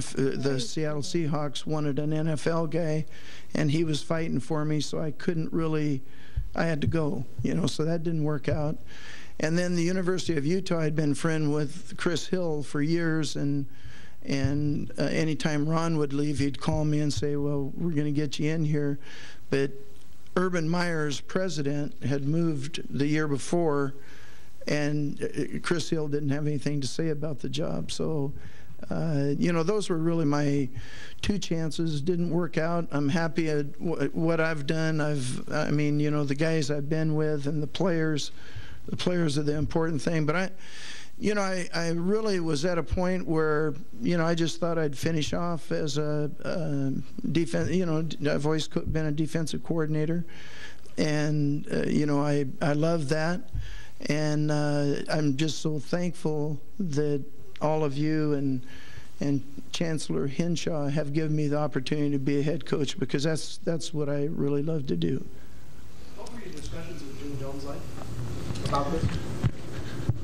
the Seattle Seahawks wanted an NFL guy, and he was fighting for me, so I couldn't really, I had to go, you know, so that didn't work out. And then the University of Utah, I'd been friend with Chris Hill for years, and anytime Ron would leave, he'd call me and say, well, we're going to get you in here. But Urban Meyer's president had moved the year before, and Chris Hill didn't have anything to say about the job. So, you know, those were really my two chances. Didn't work out. I'm happy at what I've done. I mean, you know, the guys I've been with and the players are the important thing. But you know, I really was at a point where, you know, I just thought I'd finish off as a defense. You know, I've always been a defensive coordinator, and you know, I love that, and I'm just so thankful that all of you and Chancellor Hinshaw have given me the opportunity to be a head coach, because that's what I really love to do. What were your discussions with June Jones like about this?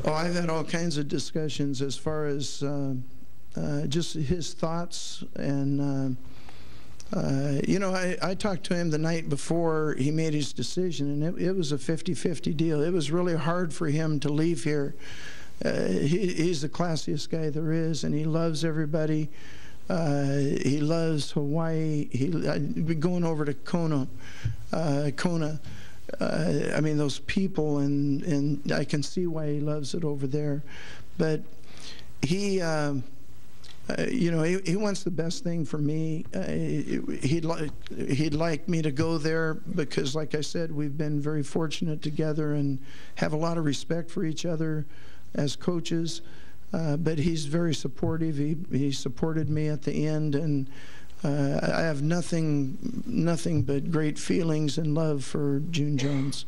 Oh, I've had all kinds of discussions as far as just his thoughts, and you know, I talked to him the night before he made his decision, and it was a 50-50 deal. It was really hard for him to leave here. He's the classiest guy there is, and he loves everybody. He loves Hawaii. I'd be going over to Kona. I mean, those people, and I can see why he loves it over there. But he, you know, he wants the best thing for me. He'd like me to go there because, like I said, we've been very fortunate together and have a lot of respect for each other as coaches. But he's very supportive. He supported me at the end, and I have nothing but great feelings and love for June Jones.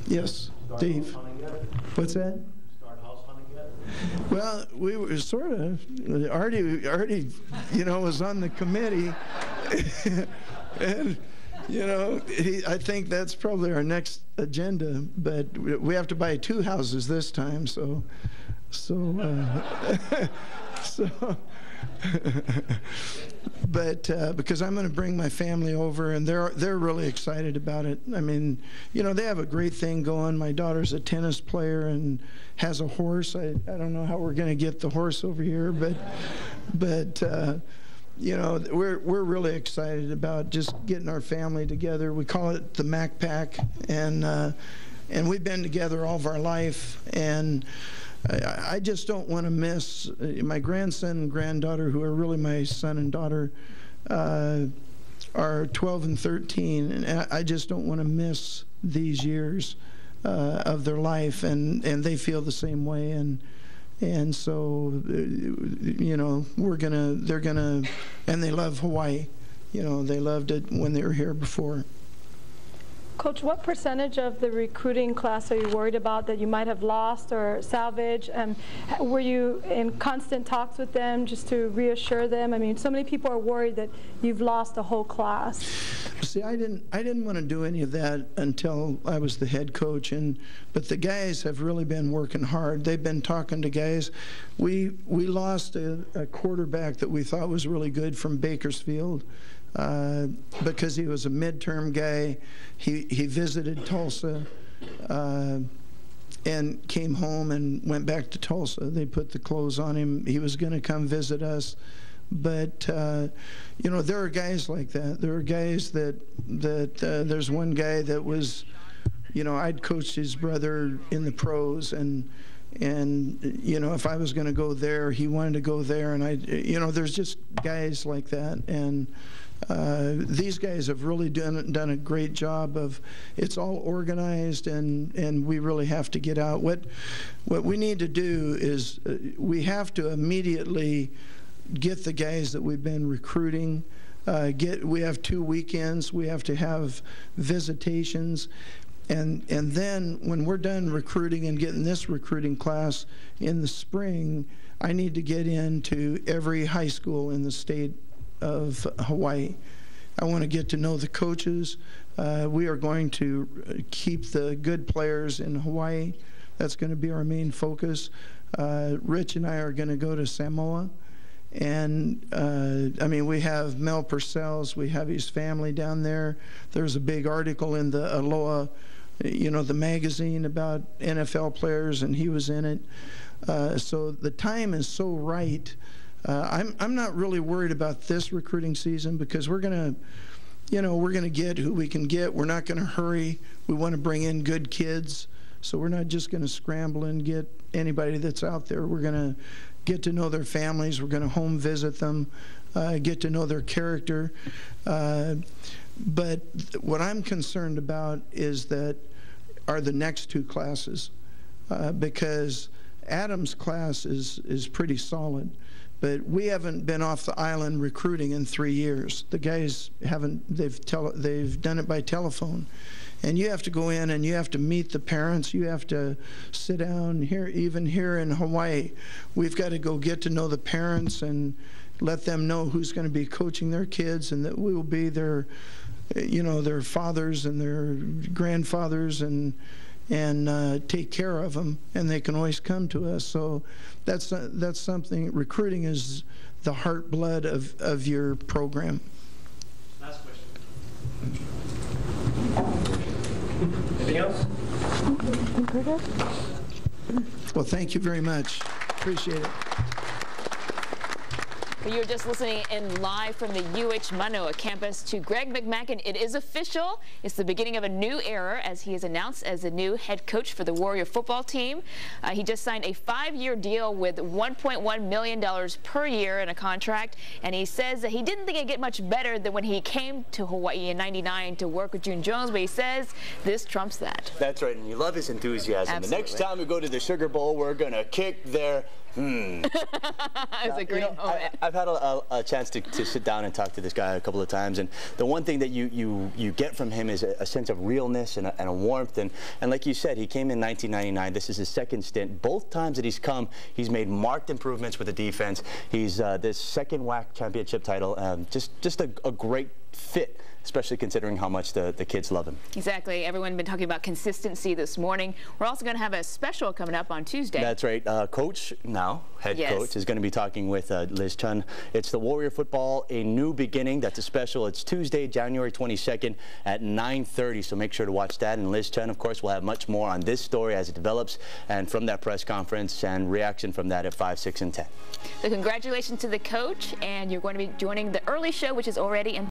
Yes, Dave. What's that? Start house hunting yet? Well, we were sort of. Artie, you know, was on the committee, and you know, I think that's probably our next agenda. But we have to buy 2 houses this time, so. But because I'm going to bring my family over, and they're really excited about it. I mean, you know, they have a great thing going. My daughter's a tennis player and has a horse. I don't know how we're going to get the horse over here, but you know, we're really excited about just getting our family together. We call it the Mac Pack, and we've been together all of our life, and I just don't want to miss my grandson and granddaughter, who are really my son and daughter, are 12 and 13, and I just don't want to miss these years of their life, and they feel the same way, and so you know, they're gonna, and they love Hawaii. You know, they loved it when they were here before. Coach, what percentage of the recruiting class are you worried about that you might have lost or salvaged? Were you in constant talks with them just to reassure them? I mean, so many people are worried that you've lost a whole class. See, I didn't want to do any of that until I was the head coach, but the guys have really been working hard. They've been talking to guys. We lost a quarterback that we thought was really good from Bakersfield. Because he was a midterm guy. He visited Tulsa and came home and went back to Tulsa. They put the clothes on him. He was going to come visit us. But, you know, there are guys like that. There are guys that there's one guy that was, you know, I'd coached his brother in the pros, and you know, if I was going to go there, he wanted to go there, and you know, there's just guys like that, and these guys have really done a great job of, it's all organized, and we really have to get out. What we need to do is we have to immediately get the guys that we've been recruiting. We have 2 weekends. We have to have visitations. And then when we're done recruiting and getting this recruiting class in the spring, I need to get into every high school in the state of Hawaii. I want to get to know the coaches. We are going to keep the good players in Hawaii. That's going to be our main focus. Rich and I are going to go to Samoa And I mean, we have Mel Purcell's, we have his family down there. There's a big article in the Aloha, you know, the magazine about NFL players, and he was in it. So the time is so right. I'm not really worried about this recruiting season because we're going to, you know, we're going to get who we can get. We're not going to hurry. We want to bring in good kids. So we're not just going to scramble and get anybody that's out there. We're going to get to know their families. We're going to home visit them, get to know their character. But what I'm concerned about is that are the next two classes, because Adam's class is pretty solid. But we haven't been off the island recruiting in 3 years. The guys haven't, they've done it by telephone. And you have to go in and you have to meet the parents. You have to sit down here, even here in Hawaii. We've got to go get to know the parents and let them know who's going to be coaching their kids, and that we will be their, you know, their fathers and their grandfathers, and take care of them, and they can always come to us. So that's something. Recruiting is the heart blood of your program. Last question. Anything else? Well, thank you very much. Appreciate it. Well, you're just listening in live from the UH Manoa campus to Greg McMackin. It is official. It's the beginning of a new era as he is announced as the new head coach for the Warrior football team. He just signed a 5-year deal with $1.1 million per year in a contract, and he says that he didn't think it'd get much better than when he came to Hawaii in '99 to work with June Jones, but he says this trumps that. That's right, and you love his enthusiasm. Absolutely. The next time we go to the Sugar Bowl, we're going to kick their It's a great moment. I've had a chance to sit down and talk to this guy a couple of times, and the one thing that you get from him is a sense of realness and a warmth, and like you said, he came in 1999. This is his second stint. Both times that he's come, he's made marked improvements with the defense. He's this second WAC championship title. Just a great fit, especially considering how much the kids love him. Exactly. Everyone's been talking about consistency this morning. We're also going to have a special coming up on Tuesday. That's right. Coach, now head coach, is going to be talking with Liz Chun. It's the Warrior Football, A New Beginning. That's a special. It's Tuesday, January 22nd at 9:30, so make sure to watch that. And Liz Chun, of course, will have much more on this story as it develops, and from that press conference and reaction from that at 5, 6, and 10. So congratulations to the coach, and you're going to be joining the early show, which is already in